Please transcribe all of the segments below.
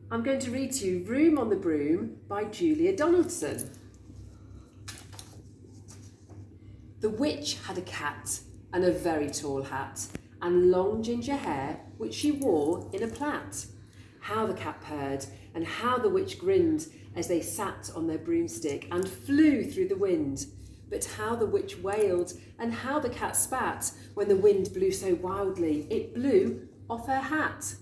I'm going to read to you Room on the Broom by Julia Donaldson. The witch had a cat and a very tall hat and long ginger hair which she wore in a plait. How the cat purred and how the witch grinned as they sat on their broomstick and flew through the wind. But how the witch wailed and how the cat spat when the wind blew so wildly it blew off her hat.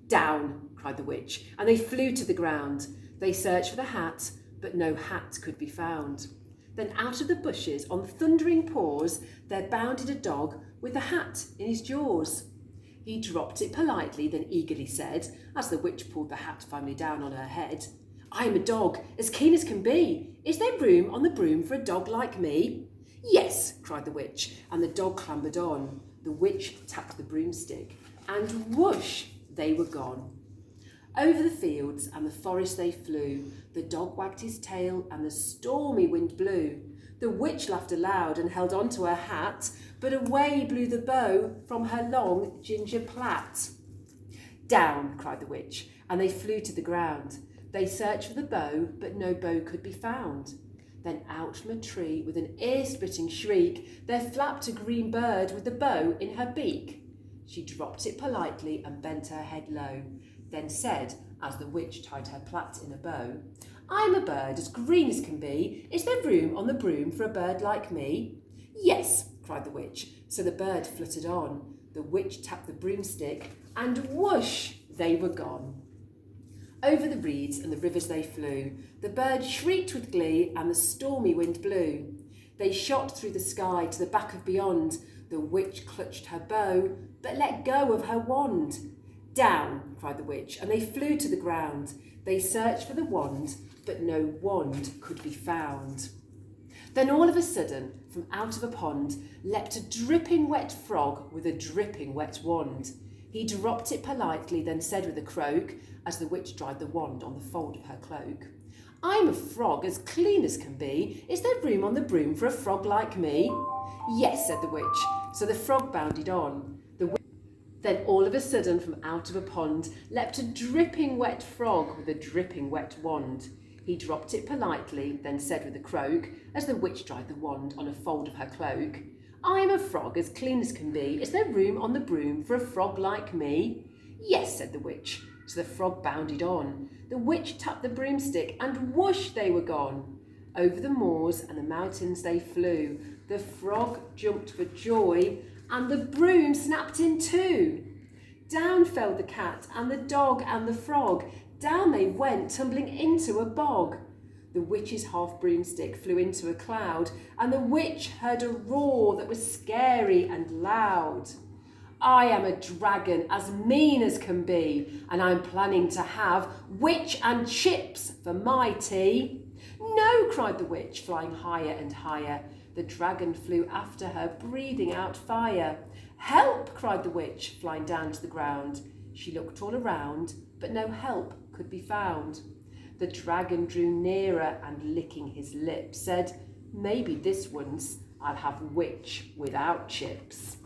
Down, cried the witch, and they flew to the ground. They searched for the hat, but no hat could be found. Then out of the bushes, on thundering paws, there bounded a dog with the hat in his jaws. He dropped it politely, then eagerly said, as the witch pulled the hat firmly down on her head, I am a dog, as keen as can be. Is there room on the broom for a dog like me? Yes, cried the witch, and the dog clambered on. The witch tapped the broomstick, and whoosh, they were gone. Over the fields and the forest they flew. The dog wagged his tail and the stormy wind blew. The witch laughed aloud and held on to her hat, but away blew the bow from her long ginger plait. Down, cried the witch, and they flew to the ground. They searched for the bow, but no bow could be found. Then out from a tree with an ear-splitting shriek, there flapped a green bird with the bow in her beak. She dropped it politely and bent her head low, then said, as the witch tied her plait in a bow, I am a bird as green as can be. Is there room on the broom for a bird like me? Yes, cried the witch. So the bird fluttered on. The witch tapped the broomstick, and whoosh, they were gone. Over the reeds and the rivers they flew. The bird shrieked with glee, and the stormy wind blew. They shot through the sky to the back of beyond. The witch clutched her bow, but let go of her wand. Down, cried the witch, and they flew to the ground. They searched for the wand, but no wand could be found. Then all of a sudden, from out of a pond, leapt a dripping wet frog with a dripping wet wand. He dropped it politely, then said with a croak, as the witch dried the wand on the fold of her cloak, I'm a frog as clean as can be. Is there room on the broom for a frog like me? Yes, said the witch. So the frog bounded on. Then all of a sudden from out of a pond leapt a dripping wet frog with a dripping wet wand. He dropped it politely, then said with a croak, as the witch dried the wand on a fold of her cloak, I am a frog as clean as can be. Is there room on the broom for a frog like me? Yes, said the witch. So the frog bounded on. The witch tapped the broomstick, and whoosh, they were gone. Over the moors and the mountains they flew. The frog jumped for joy, and the broom snapped in two. Down fell the cat and the dog and the frog. Down they went, tumbling into a bog. The witch's half broomstick flew into a cloud, and the witch heard a roar that was scary and loud. I am a dragon as mean as can be, and I'm planning to have witch and chips for my tea. No, cried the witch, flying higher and higher. The dragon flew after her, breathing out fire. Help, cried the witch, flying down to the ground. She looked all around, but no help could be found. The dragon drew nearer and, licking his lips, said, maybe this once I'll have witch without chips.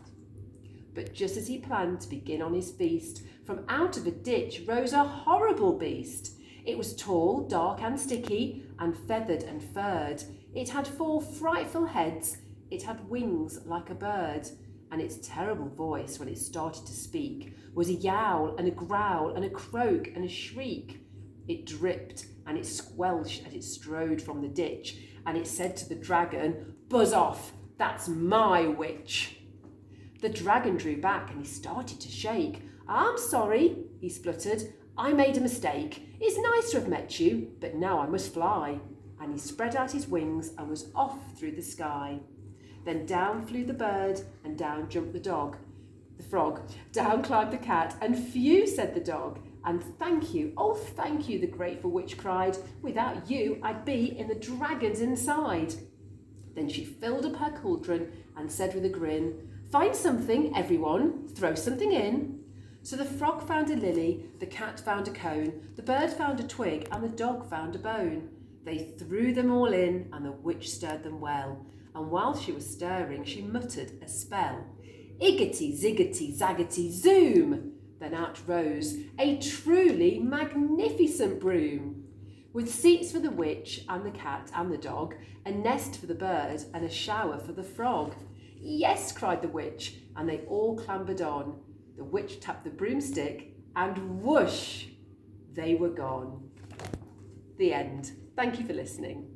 But just as he planned to begin on his feast, from out of a ditch rose a horrible beast. It was tall, dark and sticky, and feathered and furred. It had 4 frightful heads, it had wings like a bird, and its terrible voice when it started to speak was a yowl and a growl and a croak and a shriek. It dripped and it squelched as it strode from the ditch, and it said to the dragon, buzz off, that's my witch. The dragon drew back and he started to shake. I'm sorry, he spluttered, I made a mistake. It's nice to have met you, but now I must fly. And he spread out his wings and was off through the sky. Then down flew the bird, and down jumped the frog. Down climbed the cat, and phew, said the dog. And thank you, oh thank you, the grateful witch cried. Without you, I'd be in the dragon's inside. Then she filled up her cauldron and said with a grin, find something, everyone, throw something in. So the frog found a lily, the cat found a cone, the bird found a twig, and the dog found a bone. They threw them all in, and the witch stirred them well. And while she was stirring, she muttered a spell. Iggity, ziggity, zaggity, zoom! Then out rose a truly magnificent broom, with seats for the witch and the cat and the dog, a nest for the bird and a shower for the frog. Yes, cried the witch, and they all clambered on. The witch tapped the broomstick, and whoosh, they were gone. The end. Thank you for listening.